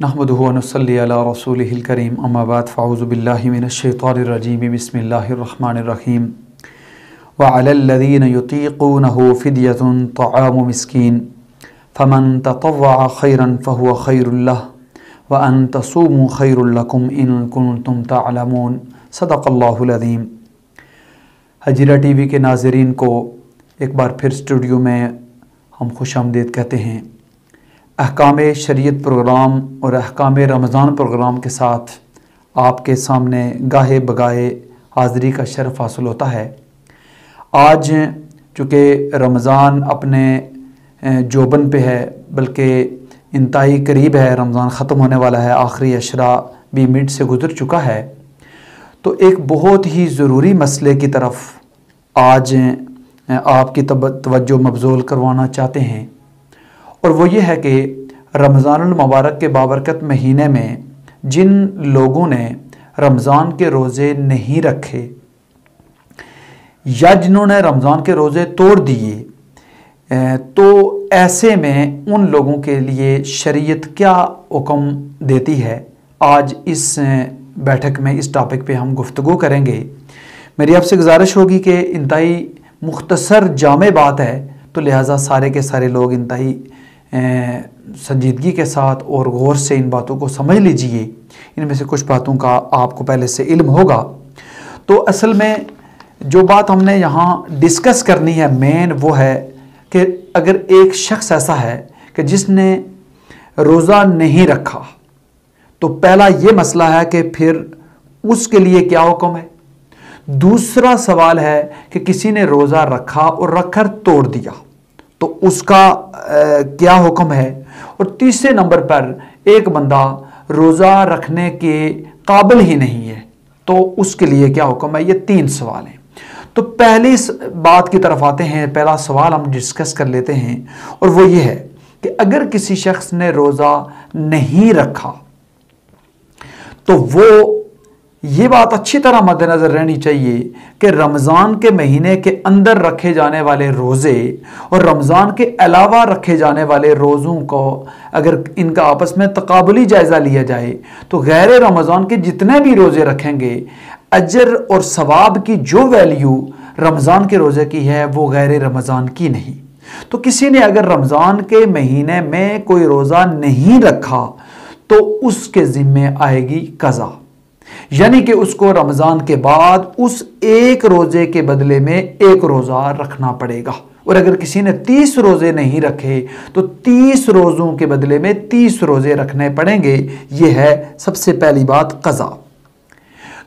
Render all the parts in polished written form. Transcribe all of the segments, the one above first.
नहमदुहु व नसल्ली अला रसूलिहिल करीम अम्मा बाद फ़अऊज़ु बिल्लाहि मिनश्शैतानिर्रजीम बिस्मिल्लाहिर्रहमानिर्रहीम व अलल्लज़ीना युतीक़ूनहु फ़िद्यतुन तआमु मिस्कीन फ़मन ततव्वअ खैरन फ़हुव खैरुल लहु व अन तसूमू खैरुल लकुम इन कुंतुम तअलमून। सदक़ल्लाहुल अज़ीम। हजीरा टीवी के नाज़रीन को एक बार फिर स्टूडियो में हम खुशामदीद कहते हैं। अहकाम शरीयत प्रोग्राम और अहकाम रमज़ान प्रोग्राम के साथ आपके सामने गाहे बगाए हाज़री का शर्फ़ हासिल होता है। आज चूँकि रमज़ान अपने जोबन पे है, बल्कि इंतहाई करीब है, रमज़ान ख़त्म होने वाला है, आखिरी अशरा भी मिड से गुज़र चुका है, तो एक बहुत ही ज़रूरी मसले की तरफ आज आपकी तवज्जो मबज़ूल करवाना चाहते हैं, और वो ये है कि रमज़ानुल मुबारक के बाबरकत महीने में जिन लोगों ने रमज़ान के रोज़े नहीं रखे या जिन्होंने रमज़ान के रोज़े तोड़ दिए, तो ऐसे में उन लोगों के लिए शरीयत क्या हुक्म देती है, आज इस बैठक में इस टॉपिक पे हम गुफ्तगू करेंगे। मेरी आपसे गुजारिश होगी कि इंतहाई मुख्तसर जामे बात है, तो लिहाजा सारे के सारे लोग इंतहाई संजीदगी के साथ और गौर से इन बातों को समझ लीजिए। इनमें से कुछ बातों का आपको पहले से इल्म होगा। तो असल में जो बात हमने यहाँ डिस्कस करनी है मेन वो है कि अगर एक शख्स ऐसा है कि जिसने रोज़ा नहीं रखा, तो पहला ये मसला है कि फिर उसके लिए क्या हुक्म है। दूसरा सवाल है कि किसी ने रोज़ा रखा और रखकर तोड़ दिया, तो उसका क्या हुक्म है। और तीसरे नंबर पर एक बंदा रोज़ा रखने के काबिल ही नहीं है, तो उसके लिए क्या हुक्म है। ये तीन सवाल हैं। तो पहली बात की तरफ आते हैं, पहला सवाल हम डिस्कस कर लेते हैं, और वो ये है कि अगर किसी शख्स ने रोज़ा नहीं रखा, तो वो ये बात अच्छी तरह मद्देनज़र रहनी चाहिए कि रमज़ान के महीने के अंदर रखे जाने वाले रोज़े और रमज़ान के अलावा रखे जाने वाले रोज़ों को अगर इनका आपस में तकाबुली जायज़ा लिया जाए, तो गैर रमज़ान के जितने भी रोज़े रखेंगे, अजर और सवाब की जो वैल्यू रमज़ान के रोज़े की है वो गैर रमज़ान की नहीं। तो किसी ने अगर रमज़ान के महीने में कोई रोज़ा नहीं रखा, तो उसके ज़िम्मे आएगी कज़ा, यानी कि उसको रमज़ान के बाद उस एक रोज़े के बदले में एक रोज़ा रखना पड़ेगा। और अगर किसी ने 30 रोज़े नहीं रखे, तो 30 रोज़ों के बदले में 30 रोज़े रखने पड़ेंगे। यह है सबसे पहली बात, कज़ा।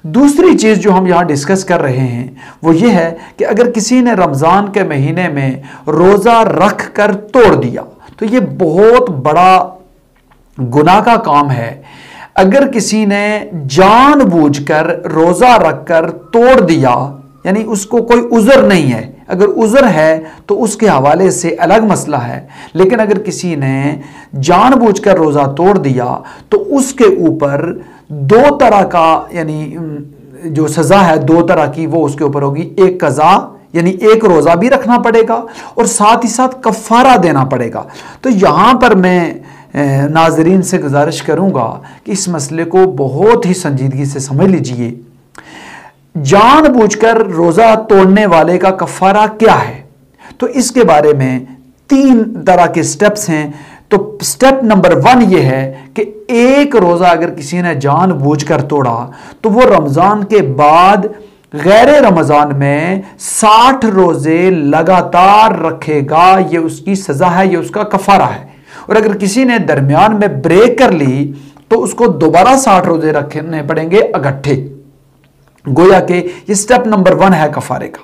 दूसरी चीज़ जो हम यहाँ डिस्कस कर रहे हैं वो ये है कि अगर किसी ने रमज़ान के महीने में रोज़ा रख कर तोड़ दिया, तो ये बहुत बड़ा गुनाह का काम है। अगर किसी ने जानबूझकर रोज़ा रखकर तोड़ दिया, यानी उसको कोई उज़र नहीं है, अगर उज़र है तो उसके हवाले से अलग मसला है, लेकिन अगर किसी ने जानबूझकर रोज़ा तोड़ दिया, तो उसके ऊपर दो तरह का, यानी जो सज़ा है दो तरह की, वो उसके ऊपर होगी। एक कज़ा, यानी एक रोज़ा भी रखना पड़ेगा, और साथ ही साथ कफ़ारा देना पड़ेगा। तो यहाँ पर मैं नाज़रीन से गुजारिश करूँगा कि इस मसले को बहुत ही संजीदगी से समझ लीजिए। जानबूझकर रोज़ा तोड़ने वाले का कफ़ारा क्या है, तो इसके बारे में 3 तरह के स्टेप्स हैं। तो स्टेप नंबर 1 ये है कि एक रोज़ा अगर किसी ने जानबूझकर तोड़ा, तो वो रमज़ान के बाद गैर रमज़ान में 60 रोज़े लगातार रखेगा। ये उसकी सज़ा है, ये उसका कफ़ारा है। और अगर किसी ने दरमियान में ब्रेक कर ली, तो उसको दोबारा 60 रोज़े रखने पड़ेंगे इकट्ठे। गोया कि ये स्टेप नंबर 1 है कफ़ारे का।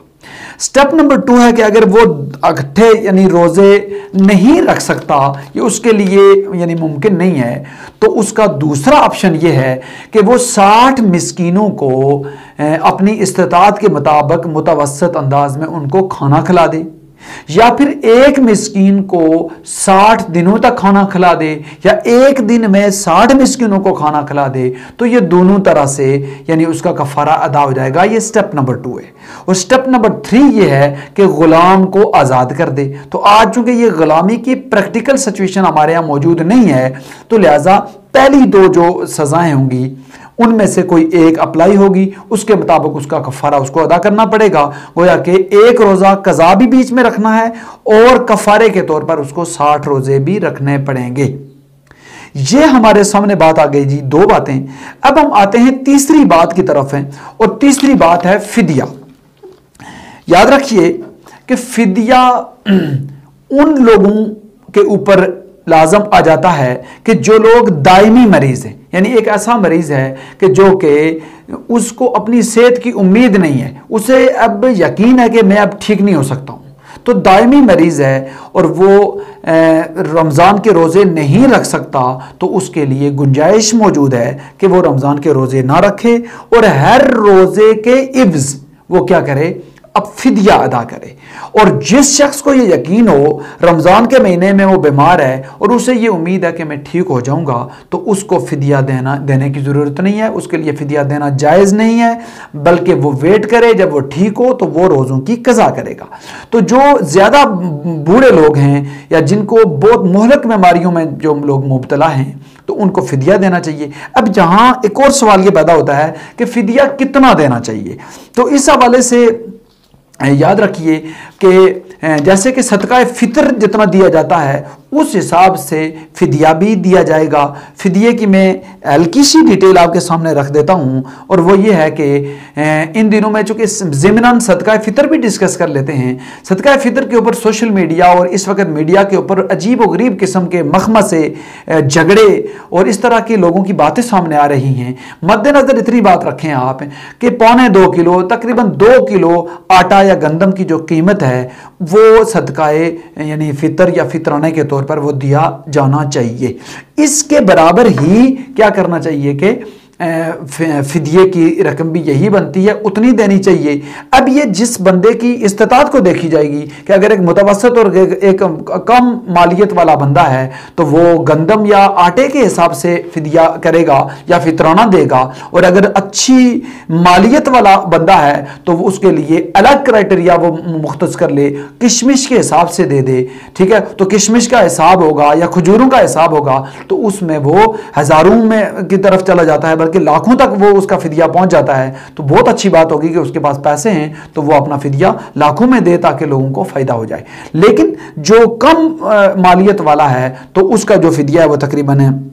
स्टेप नंबर 2 है कि अगर वो इकट्ठे यानी रोज़े नहीं रख सकता, ये उसके लिए यानी मुमकिन नहीं है, तो उसका दूसरा ऑप्शन ये है कि वो 60 मिस्कीनों को अपनी इस्तिताअत के मुताबिक मुतवस्सित अंदाज में उनको खाना खिला दे, या फिर एक मिस्कीन को 60 दिनों तक खाना खिला दे, या एक दिन में 60 मिस्कीनों को खाना खिला दे, तो ये दोनों तरह से यानी उसका कफ़ारा अदा हो जाएगा। ये स्टेप नंबर 2 है। और स्टेप नंबर 3 ये है कि गुलाम को आज़ाद कर दे। तो आज चूंकि ये गुलामी की प्रैक्टिकल सिचुएशन हमारे यहाँ मौजूद नहीं है, तो लिहाजा पहली 2 जो सजाएं होंगी उनमें से कोई एक अप्लाई होगी, उसके मुताबिक उसका कफारा उसको अदा करना पड़ेगा। गोया कि 1 रोज़ा कज़ा भी बीच में रखना है और कफारे के तौर पर उसको 60 रोज़े भी रखने पड़ेंगे। ये हमारे सामने बात आ गई जी, 2 बातें। अब हम आते हैं तीसरी बात की तरफ हैं, और तीसरी बात है फिदिया। याद रखिए कि फिदिया उन लोगों के ऊपर लाजम आ जाता है कि जो लोग दायमी मरीज हैं, यानी एक ऐसा मरीज है कि जो कि उसको अपनी सेहत की उम्मीद नहीं है, उसे अब यकीन है कि मैं अब ठीक नहीं हो सकता हूं, तो दायमी मरीज है और वो रमज़ान के रोज़े नहीं रख सकता, तो उसके लिए गुंजाइश मौजूद है कि वो रमज़ान के रोज़े ना रखे और हर रोज़े के इव्ज़ वो क्या करे, अब फिदिया अदा करे। और जिस शख्स को ये यकीन हो रमज़ान के महीने में वो बीमार है और उसे ये उम्मीद है कि मैं ठीक हो जाऊंगा, तो उसको फिदिया देने की ज़रूरत नहीं है, उसके लिए फिदिया देना जायज़ नहीं है, बल्कि वो वेट करे, जब वो ठीक हो तो वो रोज़ों की कज़ा करेगा। तो जो ज़्यादा बूढ़े लोग हैं या जिनको बहुत मुहलक बीमारियों में जो लोग मुब्तला हैं, तो उनको फिदिया देना चाहिए। अब जहां एक और सवाल ये पैदा होता है कि फिदिया कितना देना चाहिए, तो इस हवाले से याद रखिए कि जैसे कि सदका फितर जितना दिया जाता है उस हिसाब से फिदिया भी दिया जाएगा। फिदिये की मैं हल्की सी डिटेल आपके सामने रख देता हूं, और वो ये है कि इन दिनों में चूंकि ज़िमनन सदका फितर भी डिस्कस कर लेते हैं। सदका फितर के ऊपर सोशल मीडिया और इस वक्त मीडिया के ऊपर अजीब व गरीब किस्म के मखमसे, झगड़े और इस तरह की लोगों की बातें सामने आ रही हैं। मद्देनज़र इतनी बात रखें आप कि 1.25 किलो तकरीबन 2 किलो आटा या गंदम की जो कीमत है वो सदकाए यानी फितर या फितराने के तौर पर वो दिया जाना चाहिए। इसके बराबर ही क्या करना चाहिए कि फिदिये की रकम भी यही बनती है, उतनी देनी चाहिए। अब ये जिस बंदे की इस्तिताअत को देखी जाएगी कि अगर एक मुतवसत और एक कम मालियत वाला बंदा है तो वो गंदम या आटे के हिसाब से फिदिया करेगा या फितराना देगा, और अगर अच्छी मालियत वाला बंदा है तो वो उसके लिए अलग क्राइटेरिया वो मुख्तस कर ले, किशमिश के हिसाब से दे दे। ठीक है, तो किशमिश का हिसाब होगा या खजूरों का हिसाब होगा तो उसमें वो हजारों में की तरफ चला जाता है, बल्कि लाखों तक वो उसका फिदिया पहुंच जाता है। तो बहुत अच्छी बात होगी कि उसके पास पैसे हैं तो वो अपना फिदिया लाखों में दे ताकि लोगों को फायदा हो जाए। लेकिन जो कम मालियत वाला है तो उसका जो फिदिया है वो तकरीबन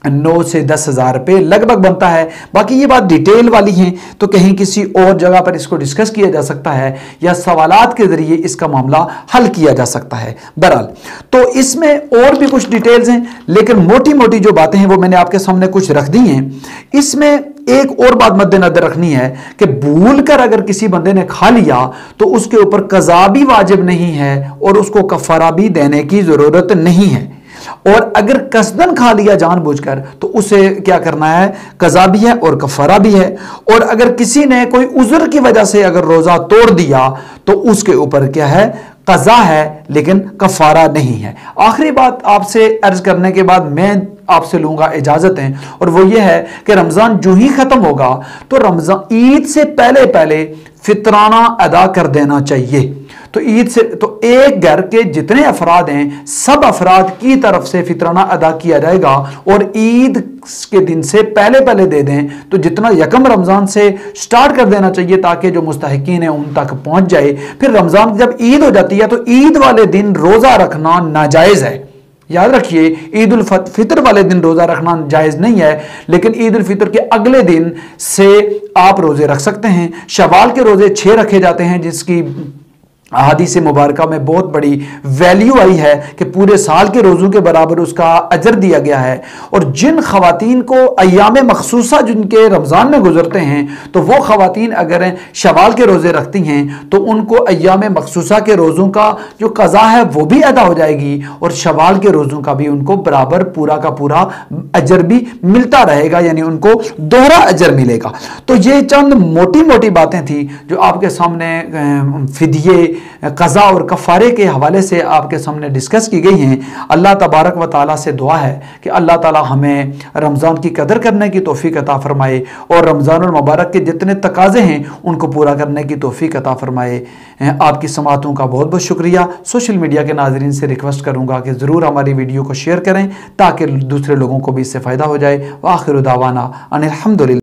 9 से 10 हज़ार रुपये लगभग बनता है। बाकी ये बात डिटेल वाली है तो कहीं किसी और जगह पर इसको डिस्कस किया जा सकता है या सवालात के जरिए इसका मामला हल किया जा सकता है। बहरहाल तो इसमें और भी कुछ डिटेल्स हैं, लेकिन मोटी मोटी जो बातें हैं वो मैंने आपके सामने कुछ रख दी हैं। इसमें एक और बात मद्देनजर रखनी है कि भूल कर अगर किसी बंदे ने खा लिया तो उसके ऊपर कज़ा भी वाजिब नहीं है और उसको कफारा भी देने की जरूरत नहीं है। और अगर कसदन खा लिया जानबूझकर तो उसे क्या करना है, कज़ा भी है और कफारा भी है। और अगर किसी ने कोई उज़्र की वजह से अगर रोजा तोड़ दिया तो उसके ऊपर क्या है, कज़ा है लेकिन कफारा नहीं है। आखिरी बात आपसे अर्ज करने के बाद मैं आपसे लूंगा इजाजत है, और वो ये है कि रमजान जो ही खत्म होगा तो रमजान ईद से पहले पहले फितराना अदा कर देना चाहिए। तो ईद से तो एक घर के जितने अफराद हैं सब अफराद की तरफ से फितराना अदा किया जाएगा, और ईद के दिन से पहले पहले दे दें तो जितना यकम रमजान से स्टार्ट कर देना चाहिए ताकि जो मुस्तहिकीन है उन तक पहुंच जाए। फिर रमजान जब ईद हो जाती है तो ईद वाले दिन रोजा रखना नाजायज है। याद रखिए, ईद उल फितर वाले दिन रोजा रखना जायज नहीं है, लेकिन ईद उल फितर के अगले दिन से आप रोजे रख सकते हैं। शवाल के रोजे 6 रखे जाते हैं जिसकी अहादीस मुबारका में बहुत बड़ी वैल्यू आई है कि पूरे साल के रोज़ों के बराबर उसका अजर दिया गया है। और जिन खवातीन को अय्याम मखसूसा जिनके रमज़ान में गुजरते हैं तो वो खवातीन अगर शवाल के रोज़े रखती हैं तो उनको अय्याम मखसूसा के रोज़ों का जो क़ज़ा है वो भी अदा हो जाएगी और शवाल के रोज़ों का भी उनको बराबर पूरा का पूरा अजर भी मिलता रहेगा, यानी उनको दोहरा अजर मिलेगा। तो ये चंद मोटी मोटी बातें थी जो आपके सामने फिदिये क़ज़ा और कफ़ारे के हवाले से आपके सामने डिस्कस की गई हैं। अल्लाह तबारक व तआला से दुआ है कि अल्लाह ताला हमें रमज़ान की कदर करने की तौफ़ीक अता फ़रमाए और रमज़ानुल मुबारक के जितने तकाज़े हैं उनको पूरा करने की तौफ़ीक अता फ़रमाए। आपकी समातों का बहुत बहुत शुक्रिया। सोशल मीडिया के नाज़रीन से रिक्वेस्ट करूँगा कि ज़रूर हमारी वीडियो को शेयर करें ताकि दूसरे लोगों को भी इससे फ़ायदा हो जाए। व आखिर दावाना अनिल हम्दुलिल्लाह।